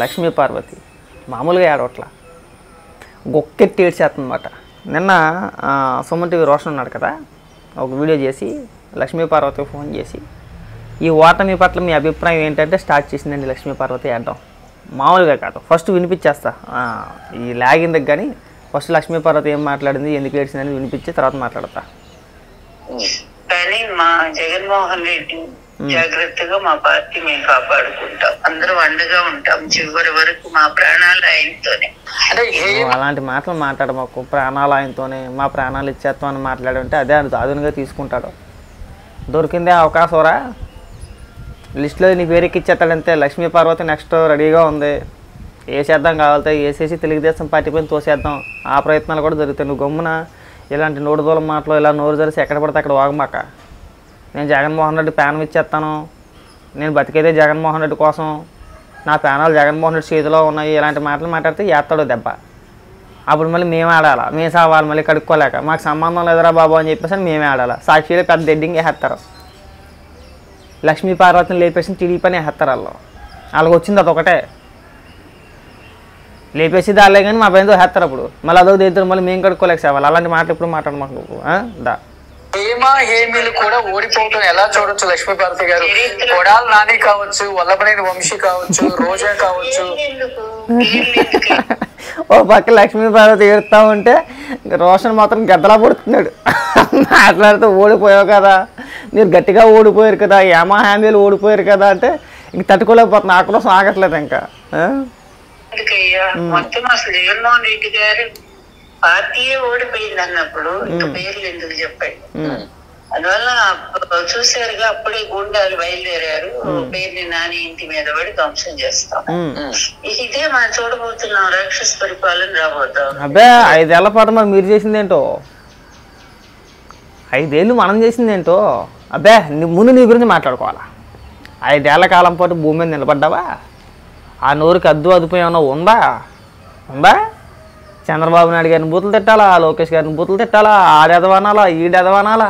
లక్ష్మీ పార్వతి మామూలుగా ఏడవట్ల, గొక్కెట్టి ఏడ్చేస్తుందన్నమాట. నిన్న సుమన్ టీవీ రోషన్ ఉన్నాడు కదా, ఒక వీడియో చేసి లక్ష్మీ పార్వతికి ఫోన్ చేసి ఈ ఓటమి పట్ల మీ అభిప్రాయం ఏంటంటే స్టార్ట్ చేసిందండి లక్ష్మీ పార్వతి ఏడడం. మామూలుగా కాదు, ఫస్ట్ వినిపించేస్తా, ఈ లాగిందకి కానీ ఫస్ట్ లక్ష్మీ పార్వతి ఏం మాట్లాడింది, ఎందుకు ఏడ్చిందని వినిపించి తర్వాత మాట్లాడతా. కానీ మా జగన్మోహన్ రెడ్డి జాగ్రత్తగా మా పార్టీ మేము కాపాడుకుంటాం, అందరం అండగా ఉంటాం చివరి వరకు, మా ప్రాణాలు ఆయనతోనే. అలాంటి మాటలు మాట్లాడమాకు, ప్రాణాలు ఆయనతోనే, మా ప్రాణాలు ఇచ్చేస్తాం అని మాట్లాడుంటే అదే ఆధునిగా తీసుకుంటాడు. దొరికిందే అవకాశంరా, లిస్టులో నీ పేరుకి ఇచ్చేస్తాడంతే. లక్ష్మీ పార్వతి నెక్స్ట్ రెడీగా ఉంది, వేసేద్దాం కావాలితే వేసేసి తెలుగుదేశం పార్టీ పైన తోసేద్దాం. ఆ ప్రయత్నాలు కూడా జరుగుతాయి. నువ్వు గమ్మున ఇలాంటి నోటు దూలం మాటలు ఇలా నోరు జరిసి ఎక్కడ పడితే అక్కడ వాగమాక. నేను జగన్మోహన్ రెడ్డి ప్యానం ఇచ్చేస్తాను, నేను బతికేదే జగన్మోహన్ రెడ్డి కోసం, నా ప్యానాలు జగన్మోహన్ రెడ్డి చేతిలో ఉన్నాయి, ఇలాంటి మాటలు మాట్లాడితే వేస్తాడు దెబ్బ. అప్పుడు మళ్ళీ మేము ఆడాలా, మేము సావాలి మళ్ళీ కడుక్కోలేక, మాకు సంబంధం లేదురా బాబు అని చెప్పేసి మేమే ఆడాలా. సాక్షిలో పెద్ద డెడ్డింగ్ వేసేస్తారు, లక్ష్మీ పార్వతిని లేపేసి టీడీ పని వేసేస్తారు. వాళ్ళకి వచ్చింది అదొకటే, లేపేసి దాలే కానీ మా పైన వేస్తారు. అప్పుడు మళ్ళీ అదొక దిగుతారు, మళ్ళీ మేము కడుక్కోలేక సేవాలి. అలాంటి మాటలు ఇప్పుడు మాట్లాడు మాకు నువ్వు దా. హేమా హేమీలు కూడా ఓడిపోవటం ఎలా చూడొచ్చు లక్ష్మీ పార్వతి గారు? కొడాల నాని కావచ్చు, వల్లభనేని వంశీ కావచ్చు, రోజా కావచ్చు. ఓ పక్క లక్ష్మీ పార్వతి ఏడుతూ ఉంటే రోషన్ మాత్రం గద్దలా పడుతున్నాడు మాట్లాడుతూ. ఓడిపోయావు కదా, మీరు గట్టిగా ఓడిపోయారు కదా, హేమా హేమీలు ఓడిపోయారు కదా అంటే ఇంక తట్టుకోలేకపోతున్నా, నా కోసం ఆగట్లేదు ఇంకా. మొత్తం అసలు జగన్మోహన్ రెడ్డి గారు పార్టీయే ఓడిపోయింది అన్నప్పుడు ఇంకా పేర్లు ఎందుకు చెప్పండి. అందువల్ల చూసారుగా అప్పుడే గుండాలు బయలుదేరారు, పేరుని నాని ఇంటి మీద పడి ధ్వంసం చేస్తాం. ఇదే మనం చూడబోతున్నాం, రాక్షస పరిపాలన రాబోతాం. అబ్బే 5 ఏళ్ల పాటు మరి మీరు చేసిందేంటో, 5 ఏళ్ళు మనం చేసిందేంటో. అబ్బే ముందు నీ గురించి మాట్లాడుకోవాలా. 5 ఏళ్ల కాలం పాటు భూమి మీద నిలబడ్డావా? ఆ నోరుకి అదుపు ఏమన్నా ఉందా? చంద్రబాబు నాయుడు గారిని బూతులు తిట్టాలా, లోకేష్ గారిని బూతులు తిట్టాలా, ఆడెదవనాలా, ఈడెదవనాలా?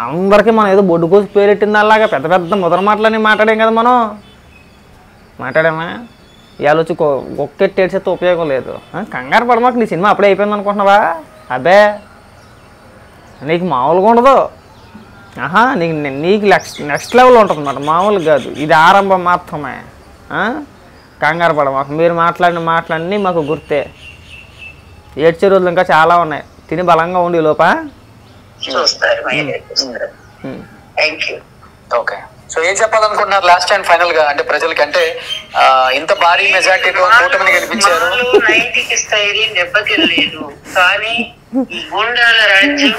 అందరికీ మనం ఏదో బొడ్డు కోసి పేరెట్టింది అలాగా పెద్ద పెద్ద ముద్ర మాటలని మాట్లాడాం కదా మనం. మాట్లాడామా? ఇవాళ వచ్చి ఒక్కెట్టేసేస్తే ఉపయోగం లేదు. కంగారు పడమాకు, నీ సినిమా అప్పుడే అయిపోయింది అనుకుంటున్నావా? అబ్బే నీకు మామూలుగా ఉండదు. నీకు నెక్స్ట్ లెవెల్ ఉంటుంది అన్నమాట, మామూలుగా కాదు. ఇది ఆరంభం మాత్రమే. కంగారు పడమాకు. మీరు మాట్లాడిన మాటలన్నీ మాకు గుర్తే. ఏడ్చే రోజులు ఇంకా చాలా ఉన్నాయి. తిని బలంగా ఉండి లోప ఓకే. సో ఏం చెప్పాలనుకుంటున్నారు లాస్ట్ అండ్ ఫైనల్ గా? అంటే ప్రజలకి, అంటే ఇంత భారీ మెజార్టీతో కూటమిని గెలిపించారు, నైతిక స్థైర్యం దెబ్బతిలేదు కానీ ఈ గుండాల రాజ్యం.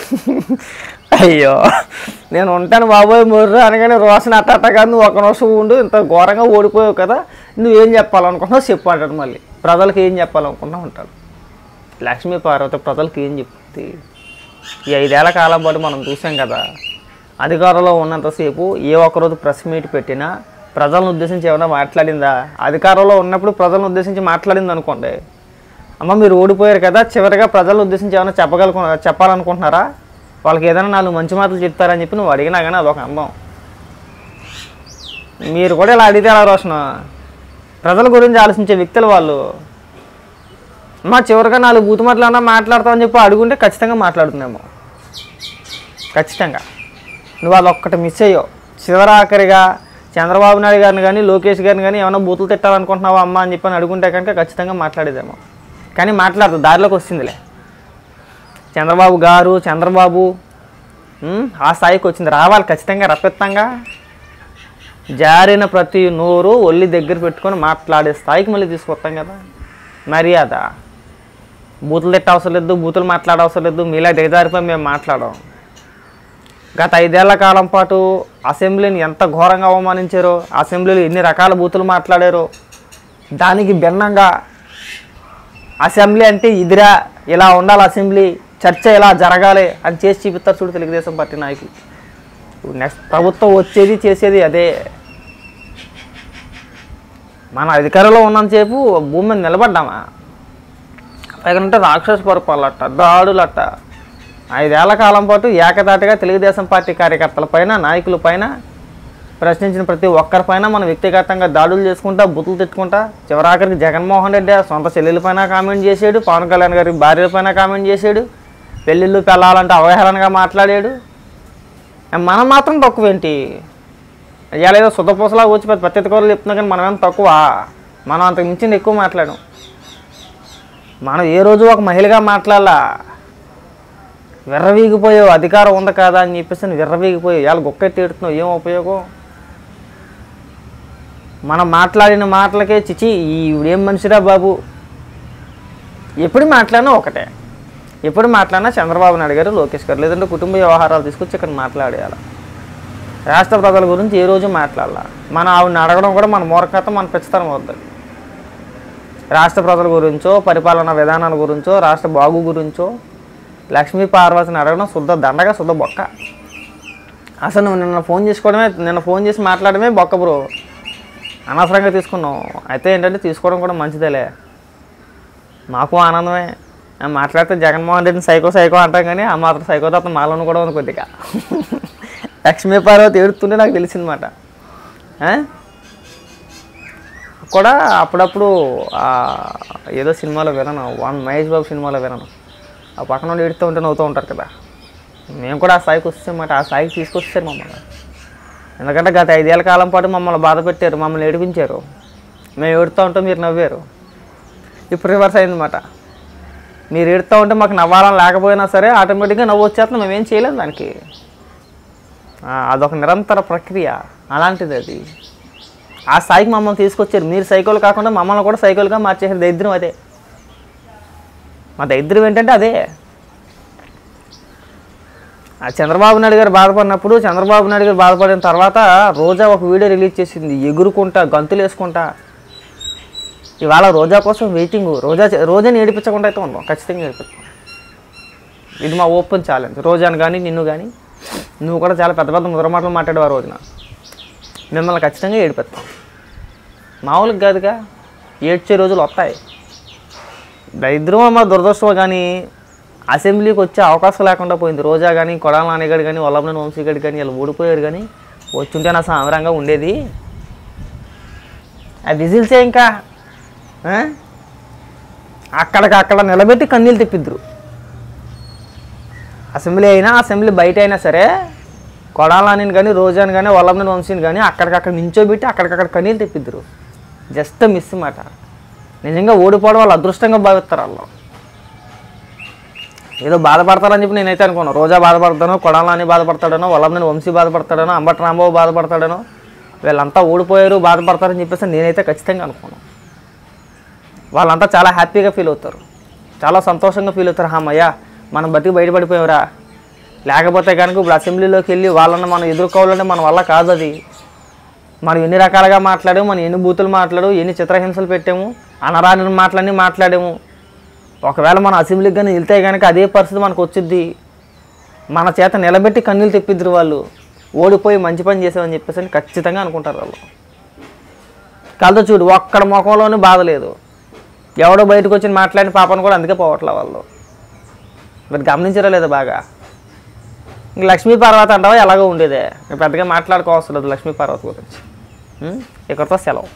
అయ్యో నేను ఉంటాను బాబోయ్ మొర్రు అనగానే రోషన్ అట్ట కాదు, నువ్వు ఒక నిమిషం ఉండు, ఇంత ఘోరంగా ఓడిపోయావు కదా, నువ్వేం చెప్పాలనుకుంటున్నావు చెప్పు అంటాడు. మళ్ళీ ప్రజలకు ఏం చెప్పాలనుకుంటున్నావు అంటాడు. లక్ష్మీ పార్వతి ప్రజలకు ఏం చెప్తుంది? ఈ 5 ఏళ్ల కాలం పాటు మనం చూసాం కదా, అధికారంలో ఉన్నంతసేపు ఏ ఒక్కరోజు ప్రెస్ మీట్ పెట్టినా ప్రజలను ఉద్దేశించి ఏమైనా మాట్లాడిందా? అధికారంలో ఉన్నప్పుడు ప్రజలను ఉద్దేశించి మాట్లాడింది అనుకోండి, అమ్మ మీరు ఓడిపోయారు కదా, చివరిగా ప్రజలను ఉద్దేశించి ఏమైనా చెప్పాలనుకుంటున్నారా? వాళ్ళకి ఏదైనా 4 మంచి మాటలు చెప్తారని చెప్పి నువ్వు అడిగినా కానీ అదొక అందం. మీరు కూడా ఇలా అడిగితే ఎలా రోషన్? ప్రజల గురించి ఆలోచించే వ్యక్తులు వాళ్ళు. మా చివరిగా 4 బూతు మాటలు అన్నా మాట్లాడతామని చెప్పి అడుగుంటే ఖచ్చితంగా మాట్లాడుతున్నామో, ఖచ్చితంగా. నువ్వు అదొక్కటి మిస్ అయ్యావు. చివరాఖరిగా చంద్రబాబు నాయుడు గారిని కానీ లోకేష్ గారిని కానీ ఏమైనా బూతులు తిట్టాలనుకుంటున్నావా అమ్మ అని చెప్పి అడుగుంటే కనుక ఖచ్చితంగా మాట్లాడేదేమో. కానీ మాట్లాడదు, దారిలోకి వస్తుందిలే. చంద్రబాబు ఆ స్థాయికి వచ్చింది, రావాలి ఖచ్చితంగా, రప్పిత్తంగా. జారిన ప్రతి నోరు ఒళ్ళి దగ్గర పెట్టుకొని మాట్లాడే స్థాయికి మళ్ళీ తీసుకొస్తాం కదా. మర్యాద, బూతులు తిట్ట అవసరం లేదు, బూతులు మాట్లాడ అవసరం లేదు, మీలా దిగజారిపోయి మేము మాట్లాడాం. గత 5 ఏళ్ల కాలం పాటు అసెంబ్లీని ఎంత ఘోరంగా అవమానించారో, అసెంబ్లీలో ఎన్ని రకాల బూతులు మాట్లాడారో, దానికి భిన్నంగా అసెంబ్లీ అంటే ఇదిరా, ఇలా ఉండాలి అసెంబ్లీ, చర్చ ఇలా జరగాలి అని చేసి చూపిస్తారు చూడు తెలుగుదేశం పార్టీ నాయకులు. నెక్స్ట్ ప్రభుత్వం వచ్చేది చేసేది అదే. మన అధికారంలో ఉన్నంతసేపు భూమి మీద నిలబడ్డామా? పైగా రాక్షస పరిపాలనట, దాడులట. 5 ఏళ్ల కాలం పాటు ఏకదాటిగా తెలుగుదేశం పార్టీ కార్యకర్తల పైన, నాయకుల పైన ప్రశ్నించిన ప్రతి ఒక్కరిపైన మనం వ్యక్తిగతంగా దాడులు చేసుకుంటా బుతులు తిట్టుకుంటా చివరాఖరికి జగన్మోహన్ రెడ్డి సొంత చెల్లెలపైన కామెంట్ చేశాడు, పవన్ కళ్యాణ్ గారి భార్యలపైన కామెంట్ చేశాడు, పెళ్ళిళ్ళు పెళ్ళాలంటే అవహేళనగా మాట్లాడాడు. మనం మాత్రం తక్కువేంటి? ఇవాళ ఏదో శుద్ధపూసలాగా వచ్చి పెద్ద పత్తికూరలు చెప్తున్నా కానీ మనమేం తక్కువ? మనం అంతకు మించింది ఎక్కువ మాట్లాడాం. మనం ఏ రోజు ఒక మహిళగా మాట్లాడాలా? విర్రవీగిపోయావు, అధికారం ఉంది కాదా అని చెప్పేసి విర్రవీగిపోయావు. ఇవాళ గొక్కెత్తి ఎడుతున్నావు, ఏం ఉపయోగం? మనం మాట్లాడిన మాటలకే చిచి ఈవిడేం మనిషిరా బాబు. ఎప్పుడు మాట్లాడినా ఒకటే, ఎప్పుడు మాట్లాడినా చంద్రబాబు నాయుడు గారు, లోకేష్ గారు, లేదంటే కుటుంబ వ్యవహారాలు తీసుకొచ్చి ఇక్కడ మాట్లాడేయాలి. రాష్ట్ర ప్రజల గురించి ఏ రోజు మాట్లాడాల. మనం ఆవిడని అడగడం కూడా మన మూర్ఖత, మన పిచ్చితనం అవుతుంది. రాష్ట్ర ప్రజల గురించో, పరిపాలనా విధానాల గురించో, రాష్ట్ర బాగు గురించో లక్ష్మీ పార్వతిని అడగడం శుద్ధ దండగా, శుద్ధ బొక్క. అసలు నువ్వు నిన్న ఫోన్ చేసి మాట్లాడమే బొక్క బ్రో. అనవసరంగా తీసుకున్నాం. అయితే ఏంటంటే తీసుకోవడం కూడా మంచిదేలే, మాకు ఆనందమే. మాట్లాడితే జగన్మోహన్ రెడ్డిని సైకో అంటాం కానీ ఆ మాత్రం సైకోతత్వం మాలోను కూడా ఉంది కొద్దిగా. లక్ష్మీ పార్వతి ఏడుతుంటే నాకు తెలిసిందన్నమాట. కూడా అప్పుడప్పుడు ఏదో సినిమాలో వినను, మహేష్ బాబు సినిమాలో వినను, ఆ పక్కన నుండి ఏడుతూ ఉంటే నవ్వుతూ ఉంటారు కదా. మేము కూడా ఆ స్థాయికి వస్తామన్నమాట. ఆ స్థాయికి తీసుకొచ్చారు మమ్మల్ని. ఎందుకంటే గత 5 ఏళ్ల కాలం పాటు మమ్మల్ని బాధ పెట్టారు, మమ్మల్ని ఏడిపించారు. మేము ఏడుతూ ఉంటే మీరు నవ్వారు. ఇప్పుడు రివర్స్ అయిందన్నమాట. మీరు ఏడుతూ ఉంటే మాకు నవ్వాలని లేకపోయినా సరే ఆటోమేటిక్గా నవ్వు వచ్చేస్తున్నాం. మేమేం చేయలేము దానికి. అదొక నిరంతర ప్రక్రియ. అలాంటిది అది. ఆ స్థాయికి మమ్మల్ని తీసుకొచ్చారు. మీరు సైకోలు కాకుండా మమ్మల్ని కూడా సైకోలుగా మార్చేసారు. దరిద్రం అదే. మా దరిద్రం ఏంటంటే అదే. ఆ చంద్రబాబు నాయుడు గారు బాధపడినప్పుడు, చంద్రబాబు నాయుడు గారు బాధపడిన తర్వాత రోజా ఒక వీడియో రిలీజ్ చేసింది, ఎగురుకుంటా గంతులు వేసుకుంటా. ఇవాళ రోజా కోసం వెయిటింగ్. రోజాని ఏడిపించకుండా అయితే ఉన్నాం, ఖచ్చితంగా ఏడిపిస్తాం. ఇది మా ఓపెన్ ఛాలెంజ్. రోజాని కానీ నిన్ను కానీ, నువ్వు కూడా చాలా పెద్ద పెద్ద ముద్ర మాటలు మాట్లాడేవా రోజున, మిమ్మల్ని ఖచ్చితంగా ఏడిపిస్తాం. మామూలుగా కాదుగా, ఏడ్చే రోజులు వస్తాయి. దరిద్రం మా దురదృష్టం. కానీ అసెంబ్లీకి వచ్చే అవకాశం లేకుండా పోయింది. రోజా కానీ, కొడాల నాన్నగారు కానీ, వల్లభనేని వంశీ గారు కానీ ఇలా ఓడిపోయారు. కానీ వచ్చుంటే నా సామరంగా ఉండేది. ఆ విజిల్సే ఇంకా అక్కడ నిలబెట్టి కన్నీళ్ళు తెప్పిద్దరు. అసెంబ్లీ అయినా, అసెంబ్లీ బయట అయినా సరే కొడాల నానిని కానీ, రోజాని కానీ, వల్లభనేని వంశీని కానీ అక్కడికక్కడ నించోబెట్టి అక్కడికక్కడ కన్నీళ్ళు తెప్పిద్దరు. జస్ట్ మిస్ మాట. నిజంగా ఓడిపోవడం వాళ్ళు అదృష్టంగా భావిస్తారు. వాళ్ళు ఏదో బాధపడతారని చెప్పి నేనైతే అనుకున్నాను. రోజా బాధపడతానో, కొడాల నాని బాధపడతాడనో, వల్లభనేని వంశీ బాధపడతాడనో, అంబటి రాంబాబు బాధపడతాడనో, వీళ్ళంతా ఓడిపోయారు బాధపడతారని చెప్పేసి నేనైతే ఖచ్చితంగా అనుకున్నాను. వాళ్ళంతా చాలా హ్యాపీగా ఫీల్ అవుతారు, చాలా సంతోషంగా ఫీల్ అవుతారు. అమ్మయ్య మనం బతికి బయటపడిపోయావురా. లేకపోతే కనుక ఇప్పుడు అసెంబ్లీలోకి వెళ్ళి వాళ్ళని మనం ఎదుర్కోవాలంటే మన వల్ల కాదు. అది మనం ఎన్ని రకాలుగా మాట్లాడాము, మనం ఎన్ని బూతులు మాట్లాడాము, ఎన్ని చిత్రహింసలు పెట్టాము, అనరాని మాటలన్నీ మాట్లాడాము. ఒకవేళ మనం అసెంబ్లీకి కానీ వెళ్తే కనుక అదే పరిస్థితి మనకు వచ్చిద్ది. మన చేత నిలబెట్టి కన్నీళ్ళు తెప్పిద్దరు వాళ్ళు. ఓడిపోయి మంచి పని చేసామని చెప్పేసి ఖచ్చితంగా అనుకుంటారు వాళ్ళు. కలతో చూడు, ఒక్కడ ముఖంలోనూ బాధ లేదు. ఎవడో బయటకు వచ్చి మాట్లాడిన పాపను కూడా అందుకే పోవట్లే వాళ్ళు. మరి గమనించరా లేదా బాగా? ఇంక లక్ష్మీ పార్వతి అంటావా ఎలాగో ఉండేదే. పెద్దగా మాట్లాడుకోవాల్సిన లేదు లక్ష్మీ పార్వతి గురించి. ఇక్కడితో సెలవు.